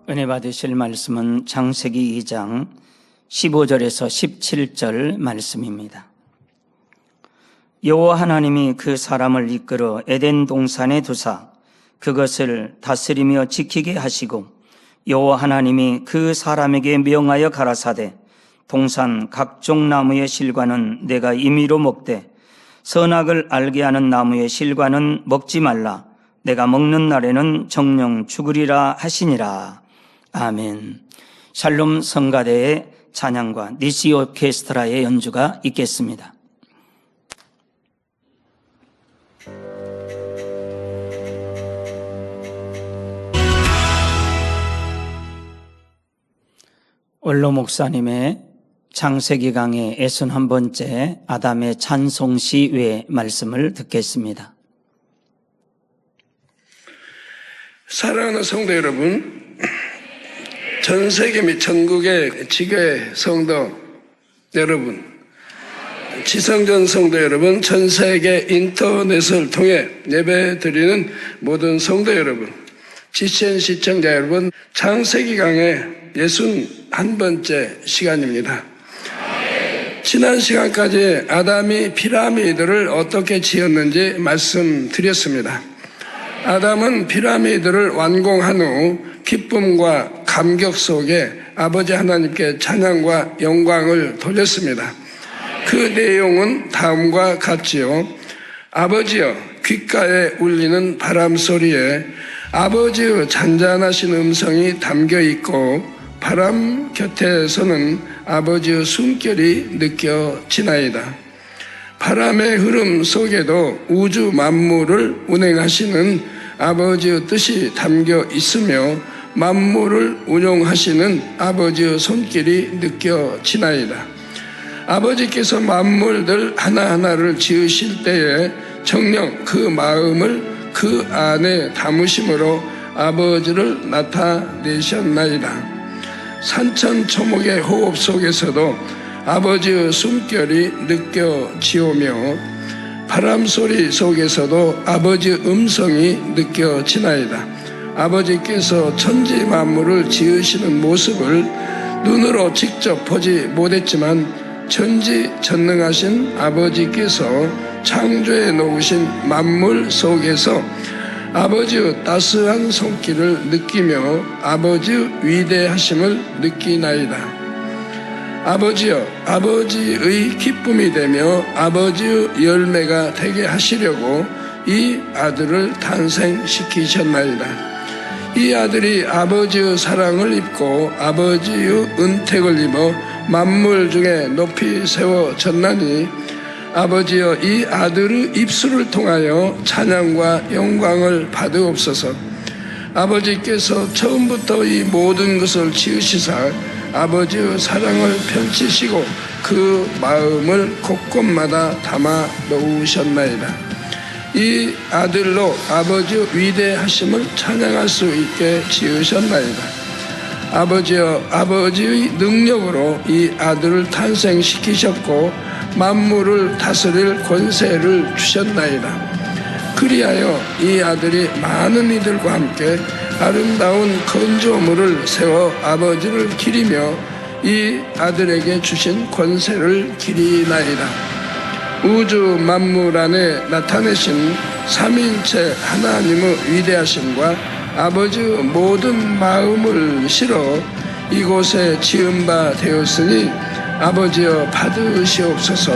은혜 받으실 말씀은 창세기 2장 15절에서 17절 말씀입니다. 여호와 하나님이 그 사람을 이끌어 에덴 동산에 두사 그것을 다스리며 지키게 하시고, 여호와 하나님이 그 사람에게 명하여 가라사대 동산 각종 나무의 실과는 내가 임의로 먹되 선악을 알게 하는 나무의 실과는 먹지 말라. 내가 먹는 날에는 정령 죽으리라 하시니라. 아멘. 샬롬 성가대의 찬양과 니시 오케스트라의 연주가 있겠습니다. 원로 목사님의 창세기 강의 61번째 아담의 찬송시 외 말씀을 듣겠습니다. 사랑하는 성도 여러분, 전 세계 및 전국의 지교회 성도 여러분, 지성전 성도 여러분, 전 세계 인터넷을 통해 예배드리는 모든 성도 여러분, GCN 시청자 여러분, 창세기 강의 61번째 시간입니다. 지난 시간까지 아담이 피라미드를 어떻게 지었는지 말씀드렸습니다. 아담은 피라미드를 완공한 후 기쁨과 감격 속에 아버지 하나님께 찬양과 영광을 돌렸습니다. 그 내용은 다음과 같지요. 아버지여, 귓가에 울리는 바람 소리에 아버지의 잔잔하신 음성이 담겨 있고, 바람 곁에서는 아버지의 숨결이 느껴지나이다. 바람의 흐름 속에도 우주 만물을 운행하시는 아버지의 뜻이 담겨 있으며 만물을 운용하시는 아버지의 손길이 느껴지나이다. 아버지께서 만물들 하나하나를 지으실 때에 정녕 그 마음을 그 안에 담으심으로 아버지를 나타내셨나이다. 산천초목의 호흡 속에서도 아버지의 숨결이 느껴지오며 바람소리 속에서도 아버지의 음성이 느껴지나이다. 아버지께서 천지 만물을 지으시는 모습을 눈으로 직접 보지 못했지만 전지전능하신 아버지께서 창조해 놓으신 만물 속에서 아버지의 따스한 손길을 느끼며 아버지의 위대하심을 느끼나이다. 아버지여, 아버지의 기쁨이 되며 아버지의 열매가 되게 하시려고 이 아들을 탄생시키셨나이다. 이 아들이 아버지의 사랑을 입고 아버지의 은택을 입어 만물 중에 높이 세워졌나니, 아버지여, 이 아들의 입술을 통하여 찬양과 영광을 받으옵소서. 아버지께서 처음부터 이 모든 것을 지으시사 아버지의 사랑을 펼치시고 그 마음을 곳곳마다 담아 놓으셨나이다. 이 아들로 아버지의 위대하심을 찬양할 수 있게 지으셨나이다. 아버지여, 아버지의 능력으로 이 아들을 탄생시키셨고 만물을 다스릴 권세를 주셨나이다. 그리하여 이 아들이 많은 이들과 함께 아름다운 건조물을 세워 아버지를 기리며 이 아들에게 주신 권세를 기리나이다. 우주 만물 안에 나타내신 삼위일체 하나님의 위대하심과 아버지의 모든 마음을 실어 이곳에 지은 바 되었으니 아버지여, 받으시옵소서.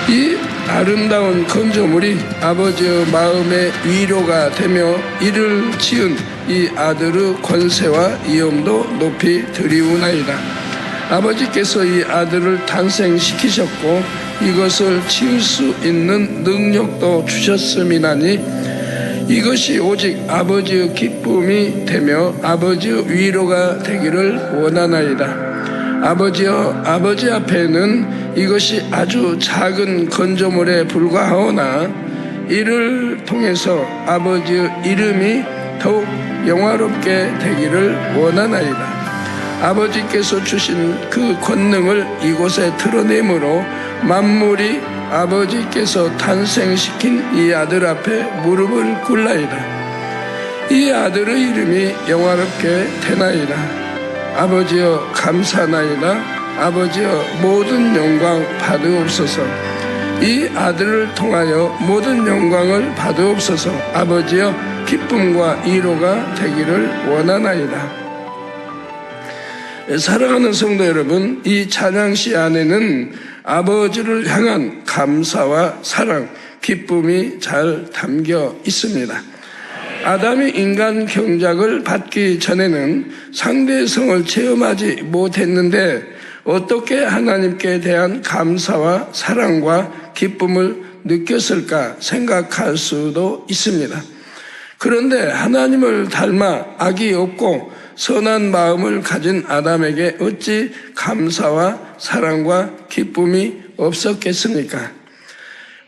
이 아름다운 건조물이 아버지의 마음의 위로가 되며 이를 지은 이 아들의 권세와 위엄도 높이 드리우나이다. 아버지께서 이 아들을 탄생시키셨고 이것을 지을 수 있는 능력도 주셨음이나니 이것이 오직 아버지의 기쁨이 되며 아버지의 위로가 되기를 원하나이다. 아버지여, 아버지 앞에는 이것이 아주 작은 건조물에 불과하오나 이를 통해서 아버지의 이름이 더욱 영화롭게 되기를 원하나이다. 아버지께서 주신 그 권능을 이곳에 드러내므로 만물이 아버지께서 탄생시킨 이 아들 앞에 무릎을 꿇나이다. 이 아들의 이름이 영화롭게 되나이다. 아버지여 감사나이다. 아버지여 모든 영광 받으옵소서. 이 아들을 통하여 모든 영광을 받으옵소서. 아버지여 기쁨과 위로가 되기를 원하나이다. 사랑하는 성도 여러분, 이 찬양시 안에는 아버지를 향한 감사와 사랑, 기쁨이 잘 담겨 있습니다. 아담이 인간 경작을 받기 전에는 상대의 성을 체험하지 못했는데 어떻게 하나님께 대한 감사와 사랑과 기쁨을 느꼈을까 생각할 수도 있습니다. 그런데 하나님을 닮아 악이 없고 선한 마음을 가진 아담에게 어찌 감사와 사랑과 기쁨이 없었겠습니까?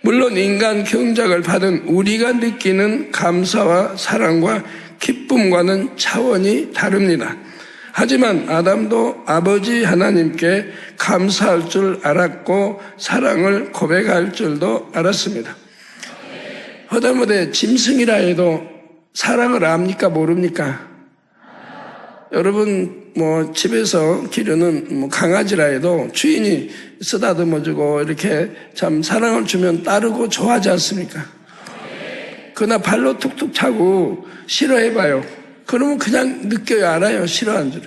물론 인간 경작을 받은 우리가 느끼는 감사와 사랑과 기쁨과는 차원이 다릅니다. 하지만 아담도 아버지 하나님께 감사할 줄 알았고 사랑을 고백할 줄도 알았습니다. 허다못해 짐승이라 해도 사랑을 압니까 모릅니까? 여러분 집에서 기르는 강아지라 해도 주인이 쓰다듬어주고 이렇게 참 사랑을 주면 따르고 좋아하지 않습니까? 그러나 발로 툭툭 차고 싫어해봐요. 그러면 그냥 느껴요. 알아요. 싫어하는 줄.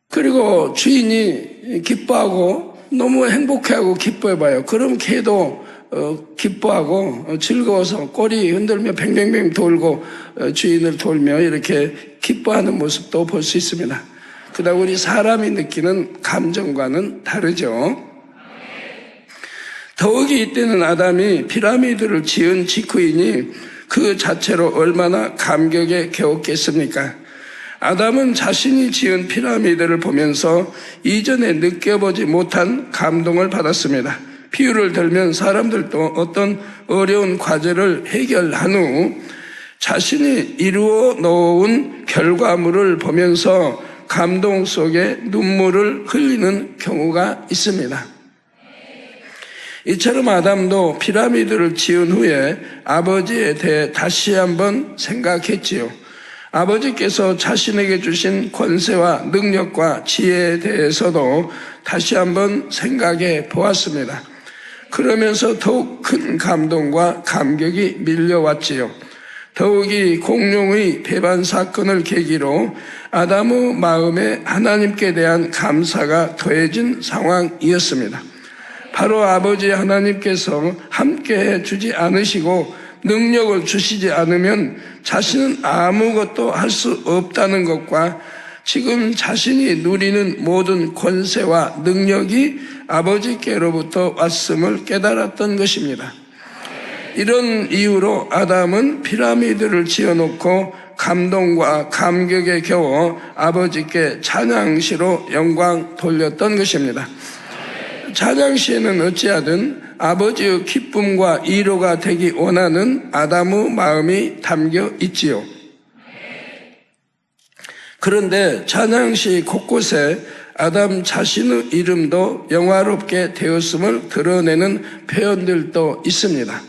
그리고 주인이 기뻐하고 너무 행복해하고 기뻐해봐요. 그럼 걔도 기뻐하고 즐거워서 꼬리 흔들며 뱅뱅뱅 돌고 주인을 돌며 이렇게 기뻐하는 모습도 볼 수 있습니다. 그러나 우리 사람이 느끼는 감정과는 다르죠. 더욱이 이때는 아담이 피라미드를 지은 직후이니 그 자체로 얼마나 감격에 겨웠겠습니까? 아담은 자신이 지은 피라미드를 보면서 이전에 느껴보지 못한 감동을 받았습니다. 비유를 들면 사람들도 어떤 어려운 과제를 해결한 후 자신이 이루어 놓은 결과물을 보면서 감동 속에 눈물을 흘리는 경우가 있습니다. 이처럼 아담도 피라미드를 지은 후에 아버지에 대해 다시 한번 생각했지요. 아버지께서 자신에게 주신 권세와 능력과 지혜에 대해서도 다시 한번 생각해 보았습니다. 그러면서 더욱 큰 감동과 감격이 밀려왔지요. 더욱이 공룡의 배반 사건을 계기로 아담의 마음에 하나님께 대한 감사가 더해진 상황이었습니다. 바로 아버지 하나님께서 함께해 주지 않으시고 능력을 주시지 않으면 자신은 아무것도 할 수 없다는 것과 지금 자신이 누리는 모든 권세와 능력이 아버지께로부터 왔음을 깨달았던 것입니다. 이런 이유로 아담은 피라미드를 지어놓고 감동과 감격에 겨워 아버지께 찬양시로 영광 돌렸던 것입니다. 찬양시에는 어찌하든 아버지의 기쁨과 위로가 되기 원하는 아담의 마음이 담겨 있지요. 그런데 찬양시 곳곳에 아담 자신의 이름도 영화롭게 되었음을 드러내는 표현들도 있습니다.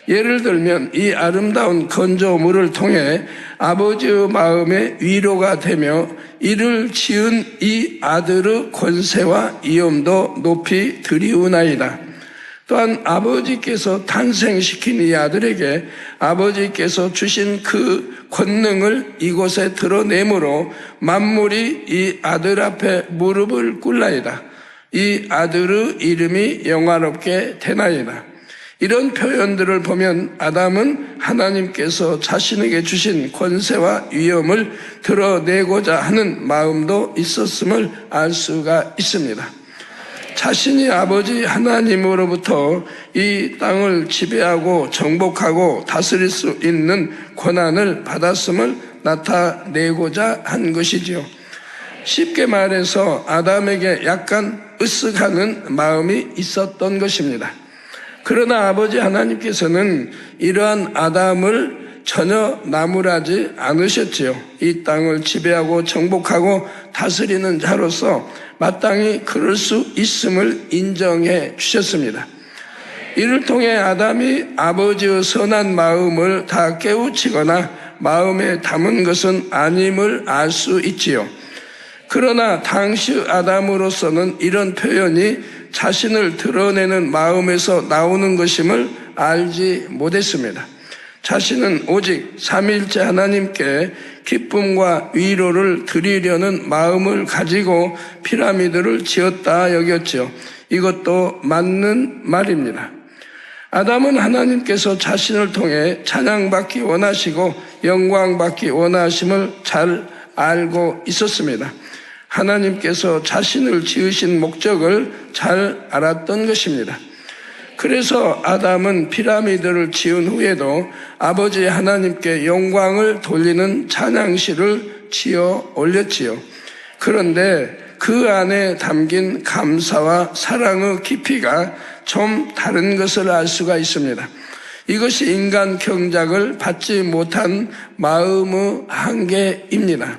예를 들면 이 아름다운 건조물을 통해 아버지의 마음에 위로가 되며 이를 지은 이 아들의 권세와 위엄도 높이 드리우나이다. 또한 아버지께서 탄생시킨 이 아들에게 아버지께서 주신 그 권능을 이곳에 드러내므로 만물이 이 아들 앞에 무릎을 꿇나이다. 이 아들의 이름이 영화롭게 되나이다. 이런 표현들을 보면 아담은 하나님께서 자신에게 주신 권세와 위엄을 드러내고자 하는 마음도 있었음을 알 수가 있습니다. 자신이 아버지 하나님으로부터 이 땅을 지배하고 정복하고 다스릴 수 있는 권한을 받았음을 나타내고자 한 것이지요. 쉽게 말해서 아담에게 약간 으쓱하는 마음이 있었던 것입니다. 그러나 아버지 하나님께서는 이러한 아담을 전혀 나무라지 않으셨지요. 이 땅을 지배하고 정복하고 다스리는 자로서 마땅히 그럴 수 있음을 인정해 주셨습니다. 이를 통해 아담이 아버지의 선한 마음을 다 깨우치거나 마음에 담은 것은 아님을 알 수 있지요. 그러나 당시 아담으로서는 이런 표현이 자신을 드러내는 마음에서 나오는 것임을 알지 못했습니다. 자신은 오직 삼위일체 하나님께 기쁨과 위로를 드리려는 마음을 가지고 피라미드를 지었다 여겼죠. 이것도 맞는 말입니다. 아담은 하나님께서 자신을 통해 찬양받기 원하시고 영광받기 원하심을 잘 알고 있었습니다. 하나님께서 자신을 지으신 목적을 잘 알았던 것입니다. 그래서 아담은 피라미드를 지은 후에도 아버지 하나님께 영광을 돌리는 찬양시를 지어 올렸지요. 그런데 그 안에 담긴 감사와 사랑의 깊이가 좀 다른 것을 알 수가 있습니다. 이것이 인간 경작을 받지 못한 마음의 한계입니다.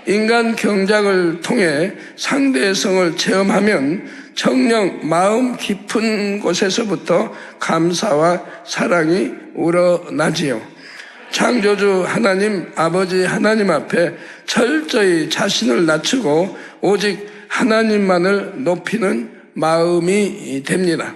인간 경작을 통해 상대의 성을 체험하면 정녕 마음 깊은 곳에서부터 감사와 사랑이 우러나지요. 창조주 하나님, 아버지 하나님 앞에 철저히 자신을 낮추고 오직 하나님만을 높이는 마음이 됩니다.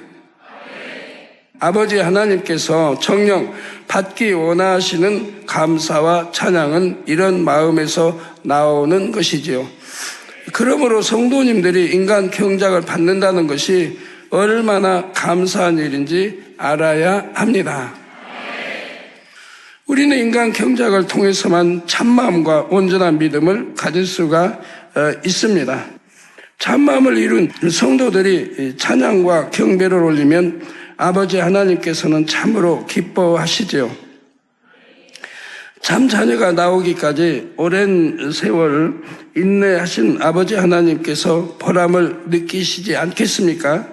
아버지 하나님께서 정녕 받기 원하시는 감사와 찬양은 이런 마음에서 나오는 것이지요. 그러므로 성도님들이 인간 경작을 받는다는 것이 얼마나 감사한 일인지 알아야 합니다. 우리는 인간 경작을 통해서만 참마음과 온전한 믿음을 가질 수가 있습니다. 참마음을 이룬 성도들이 찬양과 경배를 올리면 아버지 하나님께서는 참으로 기뻐하시지요. 참 자녀가 나오기까지 오랜 세월 인내하신 아버지 하나님께서 보람을 느끼시지 않겠습니까?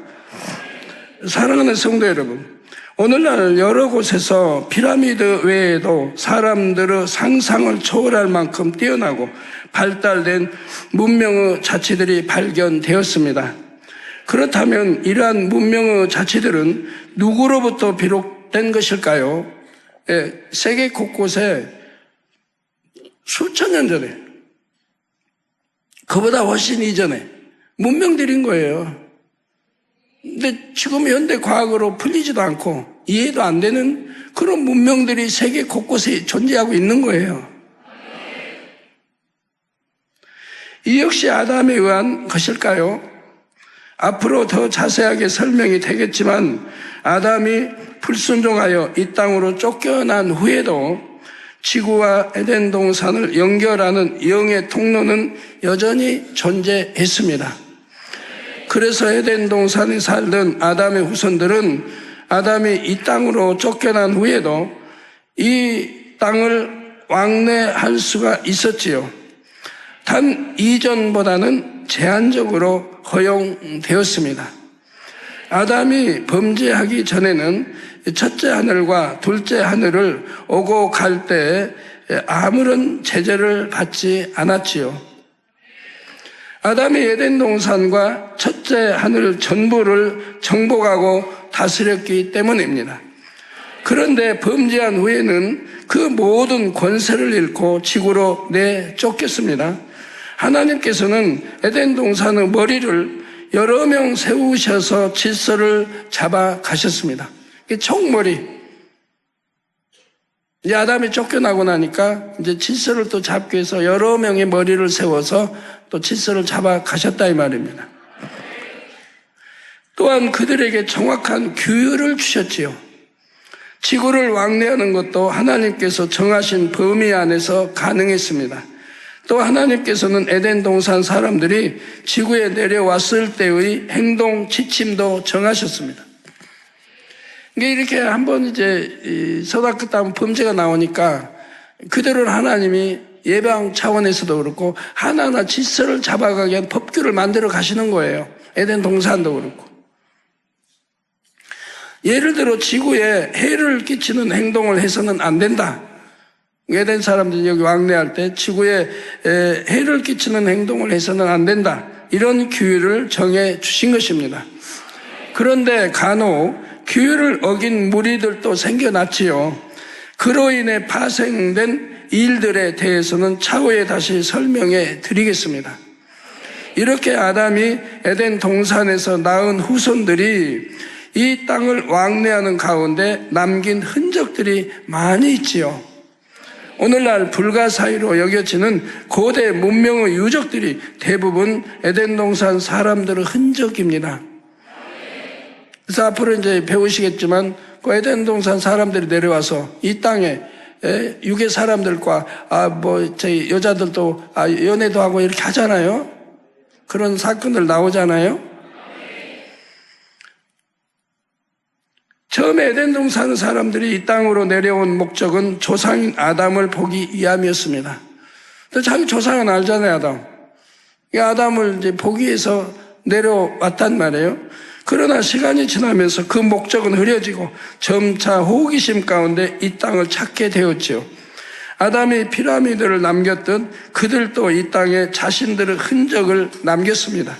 사랑하는 성도 여러분, 오늘날 여러 곳에서 피라미드 외에도 사람들의 상상을 초월할 만큼 뛰어나고 발달된 문명의 자치들이 발견되었습니다. 그렇다면 이러한 문명의 자치들은 누구로부터 비롯된 것일까요? 세계 곳곳에 수천 년 전에, 그보다 훨씬 이전에 문명들인 거예요. 근데 지금 현대 과학으로 풀리지도 않고 이해도 안 되는 그런 문명들이 세계 곳곳에 존재하고 있는 거예요. 이 역시 아담에 의한 것일까요? 앞으로 더 자세하게 설명이 되겠지만 아담이 불순종하여 이 땅으로 쫓겨난 후에도 지구와 에덴 동산을 연결하는 영의 통로는 여전히 존재했습니다. 그래서 에덴 동산에 살던 아담의 후손들은 아담이 이 땅으로 쫓겨난 후에도 이 땅을 왕래할 수가 있었지요. 단 이전보다는 제한적으로 허용되었습니다. 아담이 범죄하기 전에는 첫째 하늘과 둘째 하늘을 오고 갈 때 아무런 제재를 받지 않았지요. 아담이 에덴 동산과 첫째 하늘 전부를 정복하고 다스렸기 때문입니다. 그런데 범죄한 후에는 그 모든 권세를 잃고 지구로 내쫓겼습니다. 하나님께서는 에덴 동산의 머리를 여러 명 세우셔서 질서를 잡아 가셨습니다. 총머리. 이제 아담이 쫓겨나고 나니까 이제 질서를 또 잡기 위해서 여러 명의 머리를 세워서 또 질서를 잡아 가셨다 이 말입니다. 또한 그들에게 정확한 규율을 주셨지요. 지구를 왕래하는 것도 하나님께서 정하신 범위 안에서 가능했습니다. 또 하나님께서는 에덴 동산 사람들이 지구에 내려왔을 때의 행동 지침도 정하셨습니다. 이렇게 한번 이제 서닥 때 한번 범죄가 나오니까 그대로 하나님이 예방 차원에서도 그렇고 하나하나 질서를 잡아가게 한 법규를 만들어 가시는 거예요. 에덴 동산도 그렇고. 예를 들어 지구에 해를 끼치는 행동을 해서는 안 된다. 에덴 사람들이 여기 왕래할 때 지구에 해를 끼치는 행동을 해서는 안 된다. 이런 규율을 정해 주신 것입니다. 그런데 간혹 규율을 어긴 무리들도 생겨났지요. 그로 인해 파생된 일들에 대해서는 차후에 다시 설명해 드리겠습니다. 이렇게 아담이 에덴 동산에서 낳은 후손들이 이 땅을 왕래하는 가운데 남긴 흔적들이 많이 있지요. 오늘날 불가사의로 여겨지는 고대 문명의 유적들이 대부분 에덴 동산 사람들의 흔적입니다. 그래서 앞으로 이제 배우시겠지만 그 에덴 동산 사람들이 내려와서 이 땅에 유괴 사람들과 저희 여자들도 연애도 하고 이렇게 하잖아요. 그런 사건들 나오잖아요. 처음에 에덴 동산 사람들이 이 땅으로 내려온 목적은 조상인 아담을 보기 위함이었습니다. 자기 조상은 알잖아요, 아담. 아담을 이제 보기 위해서 내려왔단 말이에요. 그러나 시간이 지나면서 그 목적은 흐려지고 점차 호기심 가운데 이 땅을 찾게 되었지요. 아담이 피라미드를 남겼듯 그들도 이 땅에 자신들의 흔적을 남겼습니다.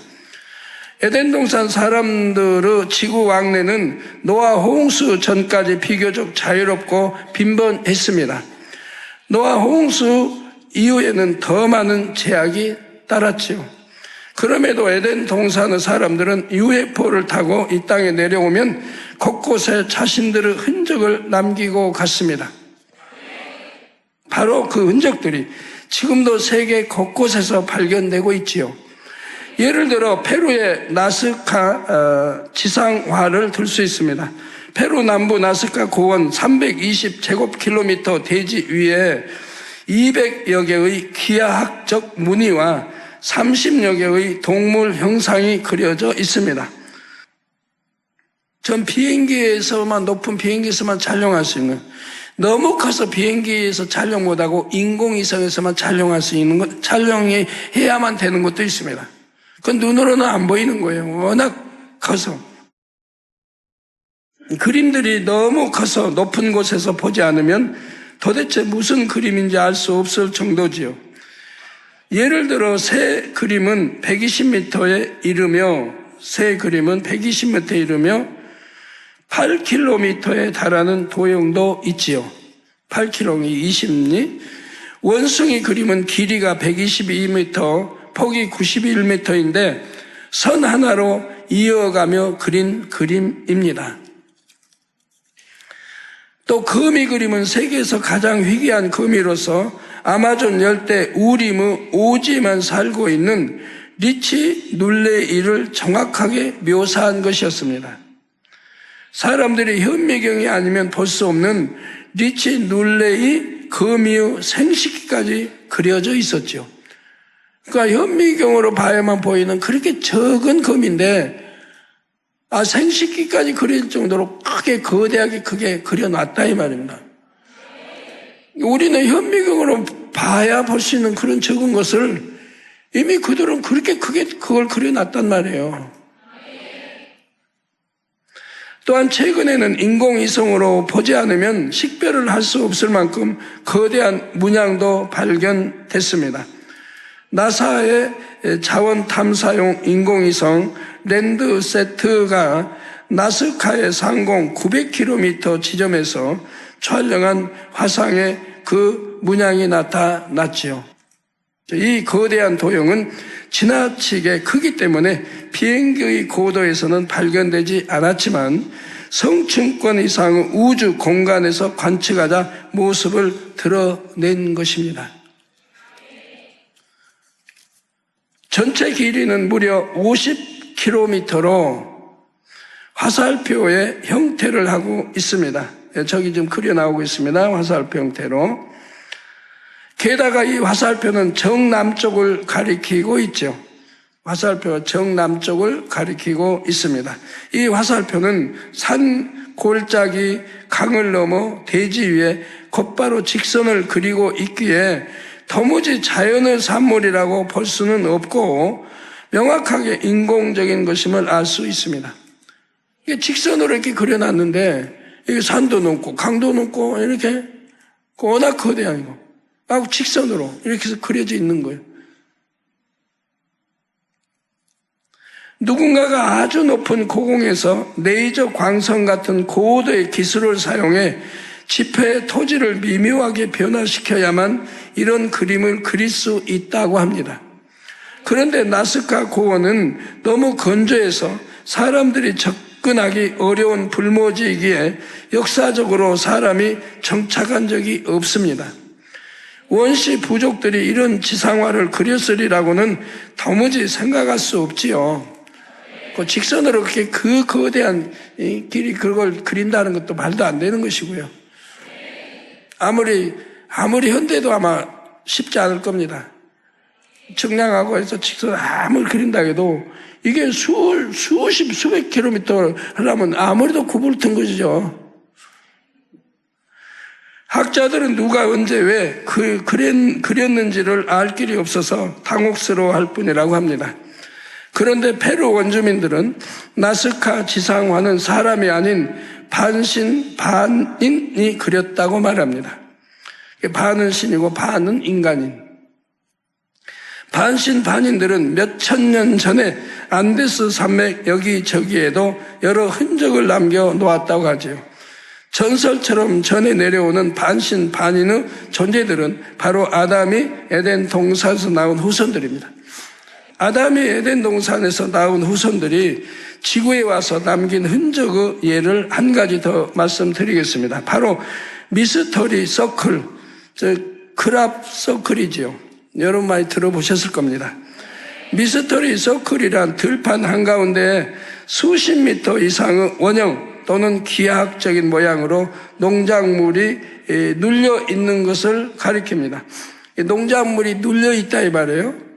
에덴 동산 사람들의 지구 왕래는 노아 홍수 전까지 비교적 자유롭고 빈번했습니다. 노아 홍수 이후에는 더 많은 제약이 따랐지요. 그럼에도 에덴 동산의 사람들은 UFO를 타고 이 땅에 내려오면 곳곳에 자신들의 흔적을 남기고 갔습니다. 바로 그 흔적들이 지금도 세계 곳곳에서 발견되고 있지요. 예를 들어 페루의 나스카 지상화를 들 수 있습니다. 페루 남부 나스카 고원 320제곱킬로미터 대지 위에 200여 개의 기하학적 무늬와 30여 개의 동물 형상이 그려져 있습니다. 전 비행기에서만, 높은 비행기에서만 촬영할 수 있는, 너무 커서 비행기에서 촬영 못하고 인공위성에서만 촬영할 수 있는 것, 촬영이 해야만 되는 것도 있습니다. 그건 눈으로는 안 보이는 거예요. 워낙 커서. 그림들이 너무 커서 높은 곳에서 보지 않으면 도대체 무슨 그림인지 알 수 없을 정도지요. 예를 들어 새 그림은 120m에 이르며 8km에 달하는 도형도 있지요. 8km이 20리. 원숭이 그림은 길이가 122m, 폭이 91m인데 선 하나로 이어가며 그린 그림입니다. 또 거미 그림은 세계에서 가장 희귀한 거미로서 아마존 열대 우림의 오지만 살고 있는 리치 눌레이를 정확하게 묘사한 것이었습니다. 사람들이 현미경이 아니면 볼 수 없는 리치 눌레이 거미의 생식기까지 그려져 있었죠. 그러니까 현미경으로 봐야만 보이는 그렇게 적은 거미인데 생식기까지 그릴 정도로 크게 거대하게 크게 그려놨다 이 말입니다. 우리는 현미경으로 봐야 볼 수 있는 그런 적은 것을 이미 그들은 그렇게 크게 그걸 그려놨단 말이에요. 또한 최근에는 인공위성으로 보지 않으면 식별을 할 수 없을 만큼 거대한 문양도 발견됐습니다. 나사의 자원 탐사용 인공위성 랜드세트가 나스카의 상공 900km 지점에서 촬영한 화상에 그 문양이 나타났지요. 이 거대한 도형은 지나치게 크기 때문에 비행기의 고도에서는 발견되지 않았지만 성층권 이상의 우주 공간에서 관측하자 모습을 드러낸 것입니다. 전체 길이는 무려 50km로 화살표의 형태를 하고 있습니다. 저기 지금 그려 나오고 있습니다. 화살표 형태로. 게다가 이 화살표는 정남쪽을 가리키고 있죠. 화살표가 정남쪽을 가리키고 있습니다. 이 화살표는 산 골짜기 강을 넘어 대지 위에 곧바로 직선을 그리고 있기에 도무지 자연의 산물이라고 볼 수는 없고 명확하게 인공적인 것임을 알 수 있습니다. 이게 직선으로 이렇게 그려놨는데 이게 산도 넘고 강도 넘고 이렇게 워낙 거대한 거 하고 직선으로 이렇게 해서 그려져 있는 거예요. 누군가가 아주 높은 고공에서 레이저 광선 같은 고도의 기술을 사용해 지표의 토지를 미묘하게 변화시켜야만 이런 그림을 그릴 수 있다고 합니다. 그런데 나스카 고원은 너무 건조해서 사람들이 접근하기 어려운 불모지이기에 역사적으로 사람이 정착한 적이 없습니다. 원시 부족들이 이런 지상화를 그렸으리라고는 도무지 생각할 수 없지요. 그 직선으로 그렇게 그 거대한 길이 그걸 그린다는 것도 말도 안 되는 것이고요. 아무리 현대도 아마 쉽지 않을 겁니다. 측량하고 해서 직선 아무리 그린다 해도 이게 수백 킬로미터 하려면 아무래도 구불튼 것이죠. 학자들은 누가 언제 왜 그렸는지를 알 길이 없어서 당혹스러워할 뿐이라고 합니다. 그런데 페루 원주민들은 나스카 지상화는 사람이 아닌 반신 반인이 그렸다고 말합니다. 반은 신이고 반은 인간인. 반신 반인들은 몇천 년 전에 안데스 산맥 여기저기에도 여러 흔적을 남겨 놓았다고 하지요. 전설처럼 전해 내려오는 반신 반인의 존재들은 바로 아담이 에덴 동산에서 나온 후손들입니다. 아담이 에덴 동산에서 나온 후손들이 지구에 와서 남긴 흔적의 예를 한 가지 더 말씀드리겠습니다. 바로 미스터리 서클, 크랍 서클이지요. 여러분 많이 들어보셨을 겁니다. 미스터리 서클이란 들판 한가운데 수십 미터 이상의 원형 또는 기하학적인 모양으로 농작물이 눌려 있는 것을 가리킵니다. 농작물이 눌려 있다 이 말이에요.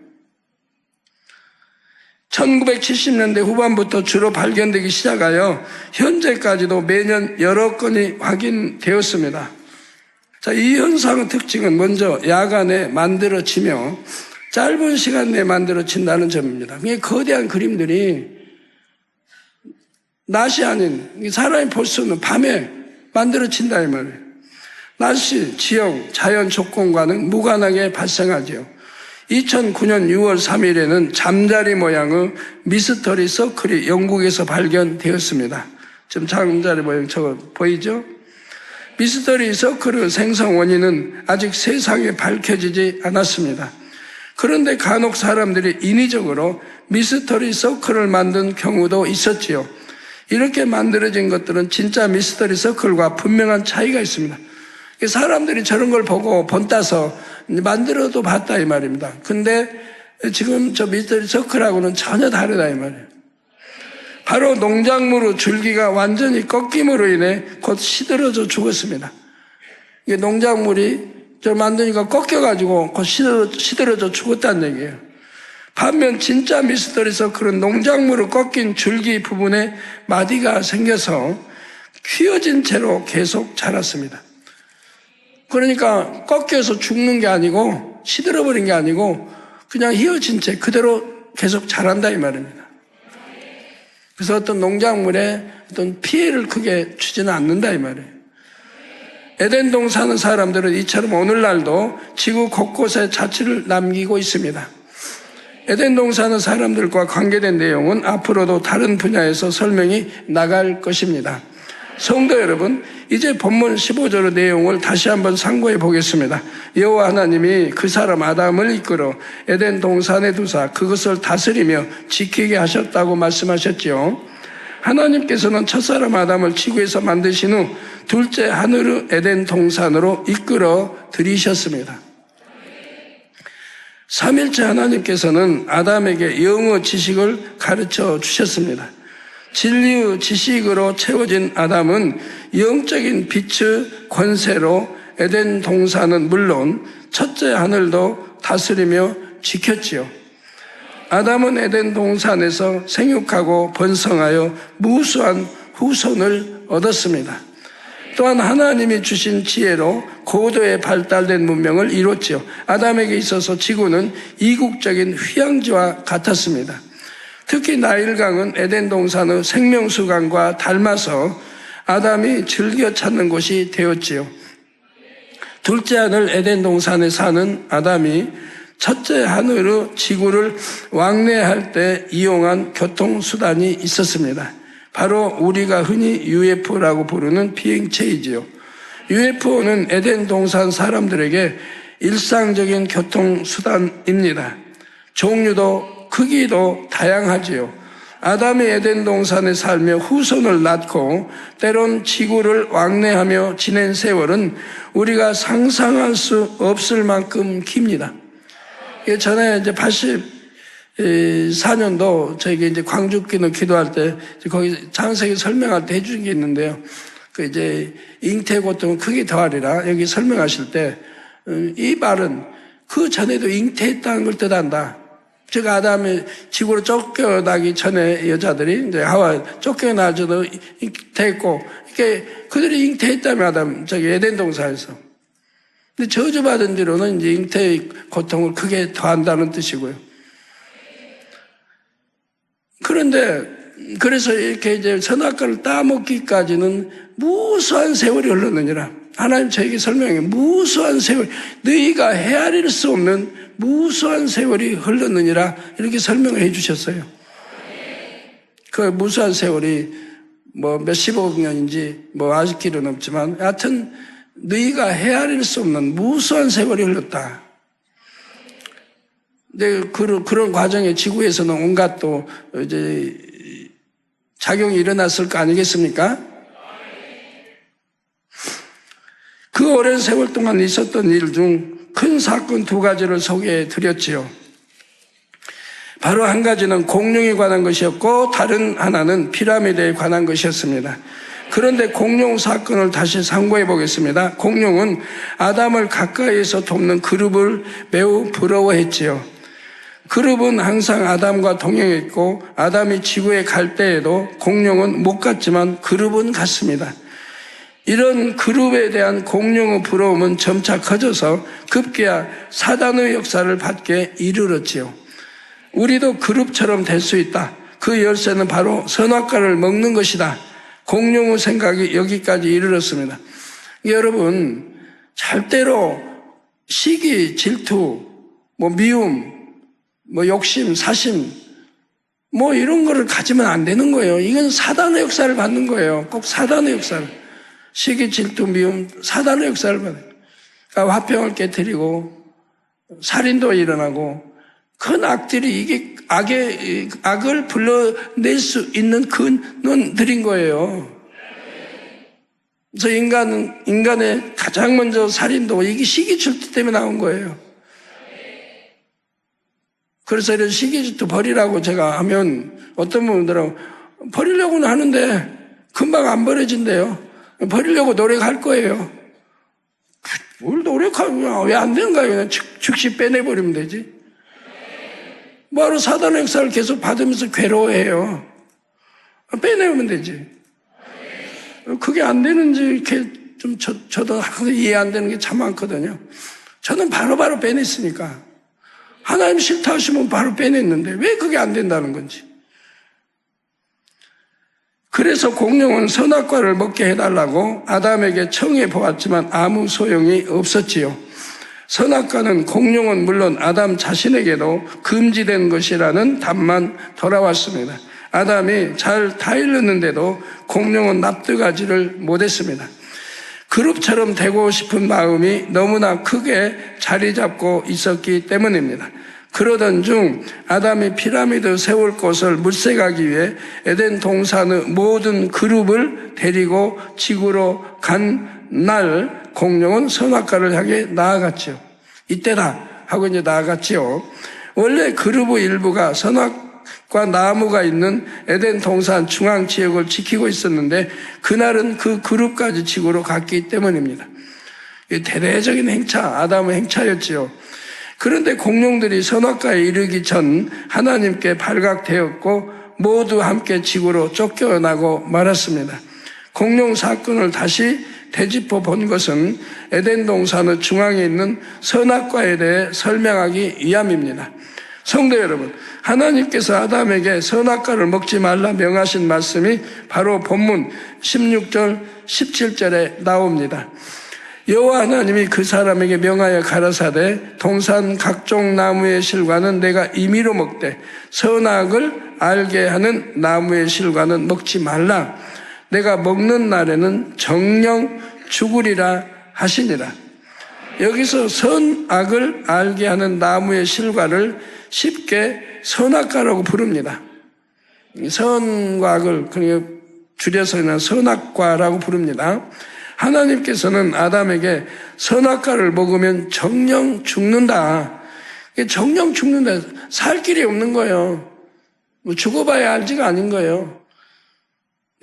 1970년대 후반부터 주로 발견되기 시작하여 현재까지도 매년 여러 건이 확인되었습니다. 자, 이 현상의 특징은 먼저 야간에 만들어지며 짧은 시간 내에 만들어진다는 점입니다. 이게 거대한 그림들이 낮이 아닌 사람이 볼 수 없는 밤에 만들어진다 이 말이에요. 날씨, 지형, 자연 조건과는 무관하게 발생하죠. 2009년 6월 3일에는 잠자리 모양의 미스터리 서클이 영국에서 발견되었습니다. 지금 잠자리 모양 저거 보이죠? 미스터리 서클의 생성 원인은 아직 세상에 밝혀지지 않았습니다. 그런데 간혹 사람들이 인위적으로 미스터리 서클을 만든 경우도 있었지요. 이렇게 만들어진 것들은 진짜 미스터리 서클과 분명한 차이가 있습니다. 사람들이 저런 걸 보고 본따서 만들어도 봤다 이 말입니다. 근데 지금 저 미스터리 서클하고는 전혀 다르다 이 말이에요. 바로 농작물의 줄기가 완전히 꺾임으로 인해 곧 시들어져 죽었습니다. 이게 농작물이 저 만드니까 꺾여가지고 곧 시들어져 죽었다는 얘기예요. 반면 진짜 미스터리 서클은 농작물을 꺾인 줄기 부분에 마디가 생겨서 휘어진 채로 계속 자랐습니다. 그러니까 꺾여서 죽는 게 아니고 시들어버린 게 아니고 그냥 휘어진 채 그대로 계속 자란다 이 말입니다. 그래서 어떤 농작물에 어떤 피해를 크게 주지는 않는다 이 말이에요. 에덴동 사는 사람들은 이처럼 오늘날도 지구 곳곳에 자취를 남기고 있습니다. 에덴동 사는 사람들과 관계된 내용은 앞으로도 다른 분야에서 설명이 나갈 것입니다. 성도 여러분, 이제 본문 15절의 내용을 다시 한번 상고해 보겠습니다. 여호와 하나님이 그 사람 아담을 이끌어 에덴 동산에 두사 그것을 다스리며 지키게 하셨다고 말씀하셨지요. 하나님께서는 첫사람 아담을 지구에서 만드신 후 둘째 하늘의 에덴 동산으로 이끌어 들이셨습니다. 삼일째 하나님께서는 아담에게 영의 지식을 가르쳐 주셨습니다. 진리의 지식으로 채워진 아담은 영적인 빛의 권세로 에덴 동산은 물론 첫째 하늘도 다스리며 지켰지요. 아담은 에덴 동산에서 생육하고 번성하여 무수한 후손을 얻었습니다. 또한 하나님이 주신 지혜로 고도에 발달된 문명을 이뤘지요. 아담에게 있어서 지구는 이국적인 휴양지와 같았습니다. 특히 나일강은 에덴 동산의 생명수강과 닮아서 아담이 즐겨 찾는 곳이 되었지요. 둘째 하늘 에덴 동산에 사는 아담이 첫째 하늘의 지구를 왕래할 때 이용한 교통수단이 있었습니다. 바로 우리가 흔히 UFO라고 부르는 비행체이지요. UFO는 에덴 동산 사람들에게 일상적인 교통수단입니다. 종류도 크기도 다양하지요. 아담이 에덴 동산에 살며 후손을 낳고 때론 지구를 왕래하며 지낸 세월은 우리가 상상할 수 없을 만큼 깁니다. 전에 이제 84년도 저에게 이제 광주기도 기도할 때 거기 장세기 설명할 때 해준 게 있는데요. 그 이제 잉태 고통은 크게 더하리라 여기 설명하실 때 이 말은 그 전에도 잉태했다는 걸 뜻한다. 즉 아담이 지구로 쫓겨나기 전에 여자들이 이제 하와 쫓겨나져도 잉태했고 이렇게 그들이 잉태했다며 아담 저기 에덴 동산에서. 근데 저주받은 뒤로는 이제 잉태의 고통을 크게 더한다는 뜻이고요. 그런데 그래서 이렇게 이제 선악과를 따먹기까지는 무수한 세월이 흘렀느니라. 하나님 저에게 설명해 무수한 세월, 너희가 헤아릴 수 없는 무수한 세월이 흘렀느니라 이렇게 설명을 해 주셨어요. 그 무수한 세월이 뭐 몇십억 년인지 뭐 아실 길은 없지만 하여튼 너희가 헤아릴 수 없는 무수한 세월이 흘렀다. 근데 그런 과정에 지구에서는 온갖 또 이제 작용이 일어났을 거 아니겠습니까? 그 오랜 세월 동안 있었던 일 중 큰 사건 두 가지를 소개해 드렸지요. 바로 한 가지는 공룡에 관한 것이었고 다른 하나는 피라미드에 관한 것이었습니다. 그런데 공룡 사건을 다시 상고해 보겠습니다. 공룡은 아담을 가까이에서 돕는 그룹을 매우 부러워했지요. 그룹은 항상 아담과 동행했고 아담이 지구에 갈 때에도 공룡은 못 갔지만 그룹은 갔습니다. 이런 그룹에 대한 공룡의 부러움은 점차 커져서 급기야 사단의 역사를 받게 이르렀지요. 우리도 그룹처럼 될 수 있다. 그 열쇠는 바로 선악과를 먹는 것이다. 공룡의 생각이 여기까지 이르렀습니다. 여러분, 절대로 시기, 질투, 미움, 욕심, 사심, 이런 거를 가지면 안 되는 거예요. 이건 사단의 역사를 받는 거예요. 꼭 사단의 역사를. 시기, 질투, 미움, 사단의 역사를 받아요. 그러니까 화평을 깨뜨리고 살인도 일어나고 큰 악들이 이게 악을 불러낼 수 있는 근원들인 거예요. 그래서 인간의 가장 먼저 살인도 이게 시기, 질투 때문에 나온 거예요. 그래서 이런 시기, 질투 버리라고 제가 하면 어떤 분들은 버리려고는 하는데 금방 안 버려진대요. 버리려고 노력할 거예요. 뭘 노력하면 왜 안 되는가요? 그냥 즉시 빼내버리면 되지. 바로 사단의 역사를 계속 받으면서 괴로워해요. 빼내면 되지. 그게 안 되는지 이렇게 좀 저도 항상 이해 안 되는 게 참 많거든요. 저는 바로바로 빼냈으니까. 하나님 싫다 하시면 바로 빼냈는데 왜 그게 안 된다는 건지. 그래서 공룡은 선악과를 먹게 해달라고 아담에게 청해 보았지만 아무 소용이 없었지요. 선악과는 공룡은 물론 아담 자신에게도 금지된 것이라는 답만 돌아왔습니다. 아담이 잘 타일렀는데도 공룡은 납득하지를 못했습니다. 그룹처럼 되고 싶은 마음이 너무나 크게 자리 잡고 있었기 때문입니다. 그러던 중 아담이 피라미드 세울 곳을 물색하기 위해 에덴 동산의 모든 그룹을 데리고 지구로 간 날 공룡은 선악과를 향해 나아갔죠. 이때다 하고 이제 나아갔죠. 원래 그룹의 일부가 선악과 나무가 있는 에덴 동산 중앙 지역을 지키고 있었는데 그날은 그 그룹까지 지구로 갔기 때문입니다. 대대적인 행차, 아담의 행차였지요. 그런데 공룡들이 선악과에 이르기 전 하나님께 발각되었고 모두 함께 지구로 쫓겨나고 말았습니다. 공룡 사건을 다시 되짚어 본 것은 에덴 동산의 중앙에 있는 선악과에 대해 설명하기 위함입니다. 성도 여러분, 하나님께서 아담에게 선악과를 먹지 말라 명하신 말씀이 바로 본문 16절, 17절에 나옵니다. 여호와 하나님이 그 사람에게 명하여 가라사대 동산 각종 나무의 실과는 내가 임의로 먹되 선악을 알게 하는 나무의 실과는 먹지 말라. 내가 먹는 날에는 정령 죽으리라 하시니라. 여기서 선악을 알게 하는 나무의 실과를 쉽게 선악과라고 부릅니다. 선과 악을 그러니까 줄여서 그냥 선악과라고 부릅니다. 하나님께서는 아담에게 선악과를 먹으면 정령 죽는다. 정령 죽는다. 살 길이 없는 거예요. 뭐 죽어봐야 알지가 아닌 거예요.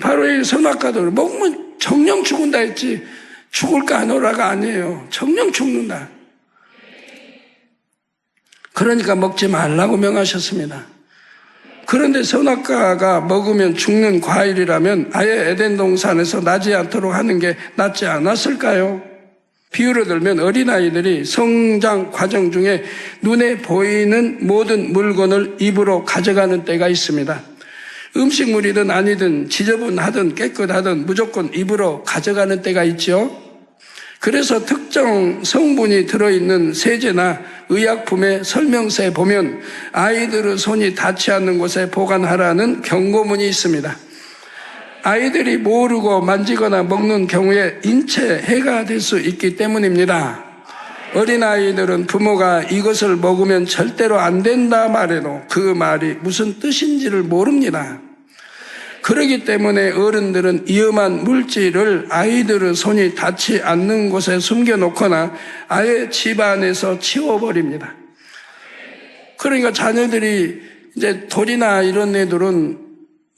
바로 이 선악과도 먹으면 정령 죽는다 했지 죽을까 하노라가 아니에요. 정령 죽는다. 그러니까 먹지 말라고 명하셨습니다. 그런데 선악과가 먹으면 죽는 과일이라면 아예 에덴 동산에서 나지 않도록 하는 게 낫지 않았을까요? 비유로 들면 어린아이들이 성장 과정 중에 눈에 보이는 모든 물건을 입으로 가져가는 때가 있습니다. 음식물이든 아니든 지저분하든 깨끗하든 무조건 입으로 가져가는 때가 있죠. 그래서 특정 성분이 들어있는 세제나 의약품의 설명서에 보면 아이들의 손이 닿지 않는 곳에 보관하라는 경고문이 있습니다. 아이들이 모르고 만지거나 먹는 경우에 인체에 해가 될 수 있기 때문입니다. 어린아이들은 부모가 이것을 먹으면 절대로 안 된다 말해도 그 말이 무슨 뜻인지를 모릅니다. 그렇기 때문에 어른들은 위험한 물질을 아이들의 손이 닿지 않는 곳에 숨겨놓거나 아예 집안에서 치워버립니다. 그러니까 자녀들이 이제 돌이나 이런 애들은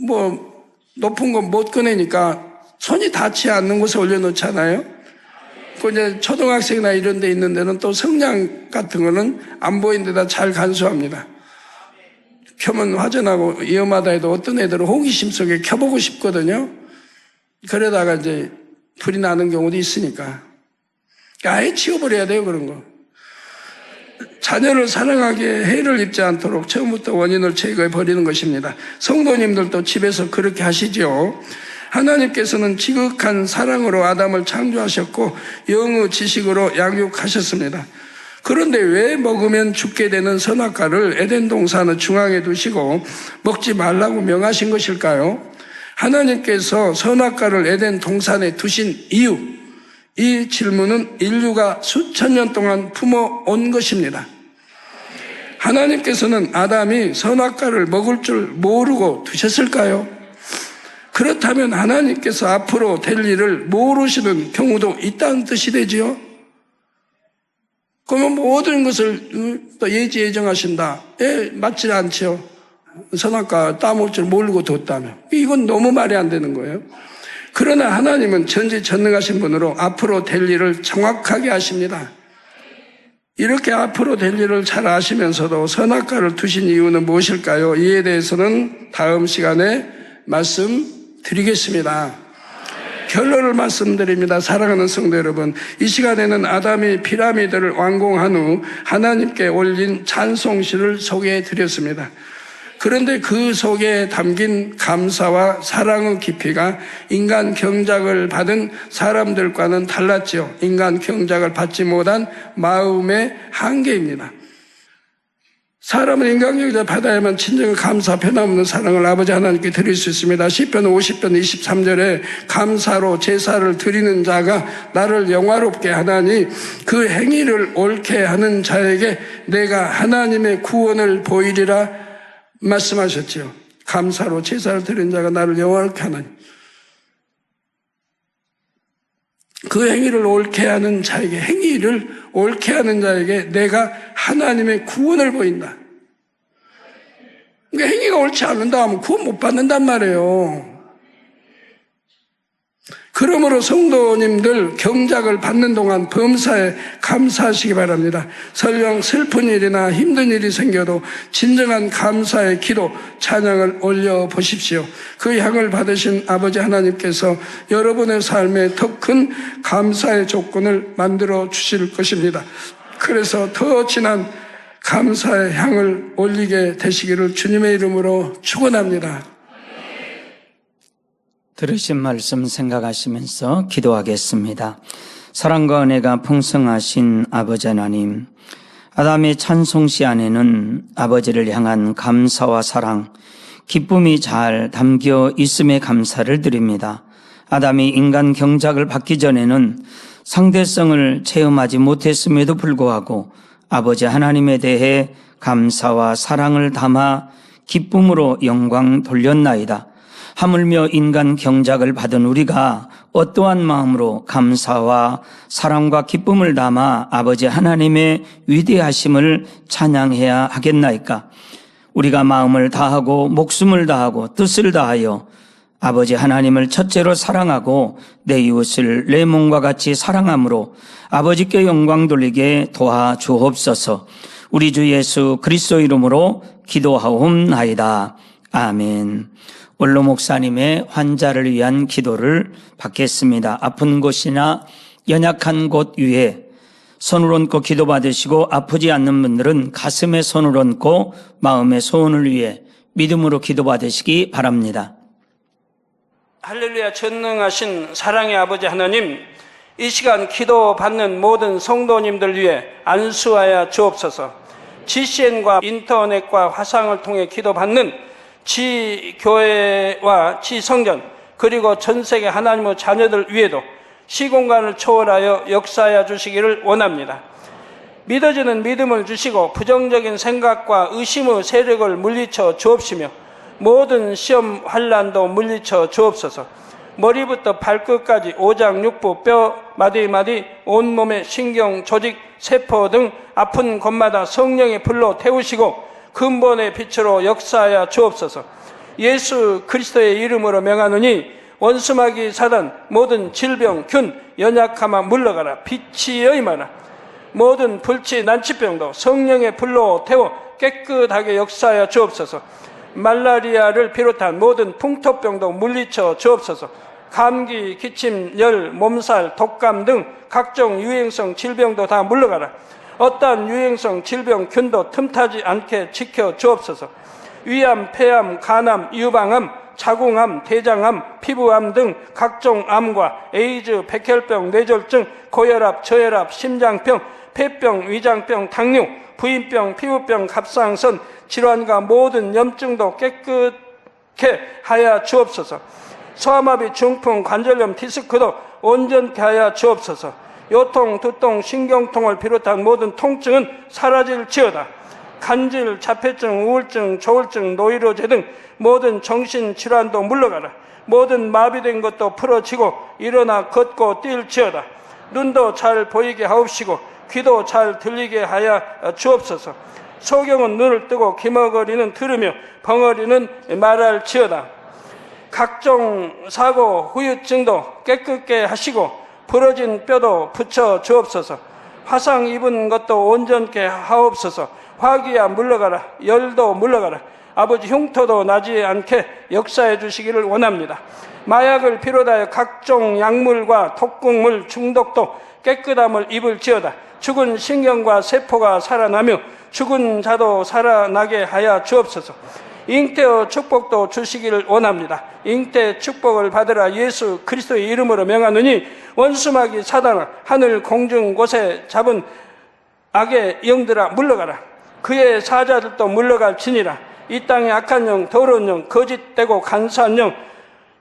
뭐 높은 건 못 꺼내니까 손이 닿지 않는 곳에 올려놓잖아요. 그 이제 초등학생이나 이런 데 있는 데는 또 성냥 같은 거는 안 보이는 데다 잘 간수합니다. 켜면 화전하고 위험하다 해도 어떤 애들은 호기심 속에 켜보고 싶거든요. 그러다가 이제 불이 나는 경우도 있으니까. 아예 치워버려야 돼요, 그런 거. 자녀를 사랑하기에 해를 입지 않도록 처음부터 원인을 제거해 버리는 것입니다. 성도님들도 집에서 그렇게 하시죠. 하나님께서는 지극한 사랑으로 아담을 창조하셨고 영의 지식으로 양육하셨습니다. 그런데 왜 먹으면 죽게 되는 선악과를 에덴 동산의 중앙에 두시고 먹지 말라고 명하신 것일까요? 하나님께서 선악과를 에덴 동산에 두신 이유, 이 질문은 인류가 수천 년 동안 품어온 것입니다. 하나님께서는 아담이 선악과를 먹을 줄 모르고 두셨을까요? 그렇다면 하나님께서 앞으로 될 일을 모르시는 경우도 있다는 뜻이 되지요? 그러면 모든 것을 또 예지예정하신다. 맞지 않죠. 선악과 따먹을 줄 모르고 뒀다면. 이건 너무 말이 안 되는 거예요. 그러나 하나님은 전지전능하신 분으로 앞으로 될 일을 정확하게 아십니다. 이렇게 앞으로 될 일을 잘 아시면서도 선악과를 두신 이유는 무엇일까요? 이에 대해서는 다음 시간에 말씀드리겠습니다. 결론을 말씀드립니다. 사랑하는 성도 여러분, 이 시간에는 아담이 피라미드를 완공한 후 하나님께 올린 찬송시를 소개해 드렸습니다. 그런데 그 속에 담긴 감사와 사랑의 깊이가 인간 경작을 받은 사람들과는 달랐죠. 인간 경작을 받지 못한 마음의 한계입니다. 사람은 인간 경작을 받아야만 진정한 감사, 변함없는 사랑을 아버지 하나님께 드릴 수 있습니다. 시편 50편 23절에 감사로 제사를 드리는 자가 나를 영화롭게 하나니 그 행위를 옳게 하는 자에게 내가 하나님의 구원을 보이리라 말씀하셨죠. 감사로 제사를 드리는 자가 나를 영화롭게 하나니 그 행위를 옳게 하는 자에게, 행위를 옳게 하는 자에게 내가 하나님의 구원을 보인다. 그러니까 행위가 옳지 않는다 하면 구원 못 받는단 말이에요. 그러므로 성도님들 경작을 받는 동안 범사에 감사하시기 바랍니다. 설령 슬픈 일이나 힘든 일이 생겨도 진정한 감사의 기도, 찬양을 올려보십시오. 그 향을 받으신 아버지 하나님께서 여러분의 삶에 더 큰 감사의 조건을 만들어 주실 것입니다. 그래서 더 진한 감사의 향을 올리게 되시기를 주님의 이름으로 축원합니다. 들으신 말씀 생각하시면서 기도하겠습니다. 사랑과 은혜가 풍성하신 아버지 하나님, 아담의 찬송시 안에는 아버지를 향한 감사와 사랑, 기쁨이 잘 담겨 있음에 감사를 드립니다. 아담이 인간 경작을 받기 전에는 상대성을 체험하지 못했음에도 불구하고 아버지 하나님에 대해 감사와 사랑을 담아 기쁨으로 영광 돌렸나이다. 하물며 인간 경작을 받은 우리가 어떠한 마음으로 감사와 사랑과 기쁨을 담아 아버지 하나님의 위대하심을 찬양해야 하겠나이까? 우리가 마음을 다하고 목숨을 다하고 뜻을 다하여 아버지 하나님을 첫째로 사랑하고 내 이웃을 내 몸과 같이 사랑함으로 아버지께 영광 돌리게 도와주옵소서. 우리 주 예수 그리스도 이름으로 기도하옵나이다. 아멘. 원로 목사님의 환자를 위한 기도를 받겠습니다. 아픈 곳이나 연약한 곳 위에 손을 얹고 기도 받으시고, 아프지 않는 분들은 가슴에 손을 얹고 마음의 소원을 위해 믿음으로 기도 받으시기 바랍니다. 할렐루야. 전능하신 사랑의 아버지 하나님, 이 시간 기도 받는 모든 성도님들 위해 안수하여 주옵소서. GCN과 인터넷과 화상을 통해 기도 받는 지교회와 지성전, 그리고 전세계 하나님의 자녀들 위에도 시공간을 초월하여 역사하여 주시기를 원합니다. 믿어지는 믿음을 주시고 부정적인 생각과 의심의 세력을 물리쳐 주옵시며 모든 시험 환난도 물리쳐 주옵소서. 머리부터 발끝까지 오장육부, 뼈, 마디마디, 온몸의 신경, 조직, 세포 등 아픈 곳마다 성령의 불로 태우시고 근본의 빛으로 역사하여 주옵소서. 예수 그리스도의 이름으로 명하노니 원수마귀 사단, 모든 질병, 균, 연약함아 물러가라. 빛이 여임하라. 모든 불치, 난치병도 성령의 불로 태워 깨끗하게 역사하여 주옵소서. 말라리아를 비롯한 모든 풍토병도 물리쳐 주옵소서. 감기, 기침, 열, 몸살, 독감 등 각종 유행성 질병도 다 물러가라. 어떠한 유행성 질병, 균도 틈타지 않게 지켜 주옵소서. 위암, 폐암, 간암, 유방암, 자궁암, 대장암, 피부암 등 각종 암과 에이즈, 백혈병, 뇌졸중, 고혈압, 저혈압, 심장병, 폐병, 위장병, 당뇨, 부인병, 피부병, 갑상선 질환과 모든 염증도 깨끗게 하여 주옵소서. 소아마비, 중풍, 관절염, 디스크도 온전케 하여 주옵소서. 요통, 두통, 신경통을 비롯한 모든 통증은 사라질지어다. 간질, 자폐증, 우울증, 조울증, 노이로제 등 모든 정신질환도 물러가라. 모든 마비된 것도 풀어지고 일어나 걷고 뛸지어다. 눈도 잘 보이게 하옵시고 귀도 잘 들리게 하여 주옵소서. 소경은 눈을 뜨고 기머거리는 들으며 벙어리는 말할지어다. 각종 사고, 후유증도 깨끗게 하시고 부러진 뼈도 붙여 주옵소서. 화상 입은 것도 온전케 하옵소서. 화기야 물러가라. 열도 물러가라. 아버지 흉터도 나지 않게 역사해 주시기를 원합니다. 마약을 비롯하여 각종 약물과 독극물 중독도 깨끗함을 입을지어다. 죽은 신경과 세포가 살아나며 죽은 자도 살아나게 하여 주옵소서. 잉태의 축복도 주시기를 원합니다. 잉태 축복을 받으라. 예수 그리스도의 이름으로 명하노니 원수마귀 사단아, 하늘 공중 곳에 잡은 악의 영들아 물러가라. 그의 사자들도 물러갈지니라. 이 땅의 악한 영, 더러운 영, 거짓되고 간사한 영,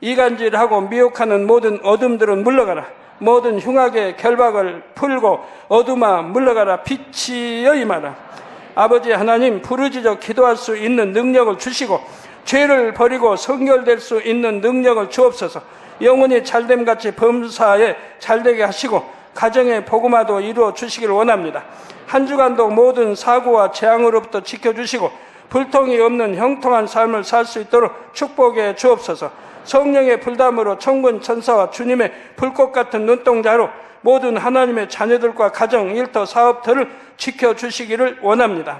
이간질하고 미혹하는 모든 어둠들은 물러가라. 모든 흉악의 결박을 풀고 어둠아 물러가라. 빛이 여임하라. 아버지 하나님, 부르짖어 기도할 수 있는 능력을 주시고 죄를 버리고 성결될 수 있는 능력을 주옵소서. 영혼이 잘됨같이 범사에 잘되게 하시고 가정의 복음화도 이루어 주시기를 원합니다. 한 주간도 모든 사고와 재앙으로부터 지켜주시고 불통이 없는 형통한 삶을 살 수 있도록 축복해 주옵소서. 성령의 불담으로 천군 천사와 주님의 불꽃 같은 눈동자로 모든 하나님의 자녀들과 가정, 일터, 사업터를 지켜주시기를 원합니다.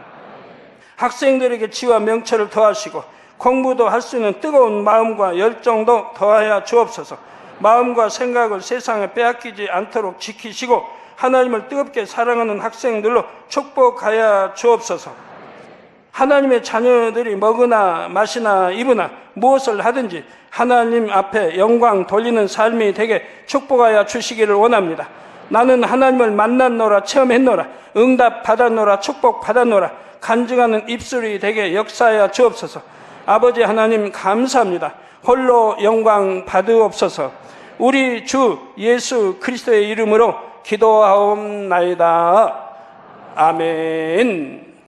학생들에게 지와 명철을 더하시고 공부도 할 수 있는 뜨거운 마음과 열정도 더하여 주옵소서. 마음과 생각을 세상에 빼앗기지 않도록 지키시고 하나님을 뜨겁게 사랑하는 학생들로 축복하여 주옵소서. 하나님의 자녀들이 먹으나 마시나 입으나 무엇을 하든지 하나님 앞에 영광 돌리는 삶이 되게 축복하여 주시기를 원합니다. 나는 하나님을 만났노라, 체험했노라, 응답 받았노라, 축복 받았노라, 간증하는 입술이 되게 역사하여 주옵소서. 아버지 하나님 감사합니다. 홀로 영광 받으옵소서. 우리 주 예수 그리스도의 이름으로 기도하옵나이다. 아멘.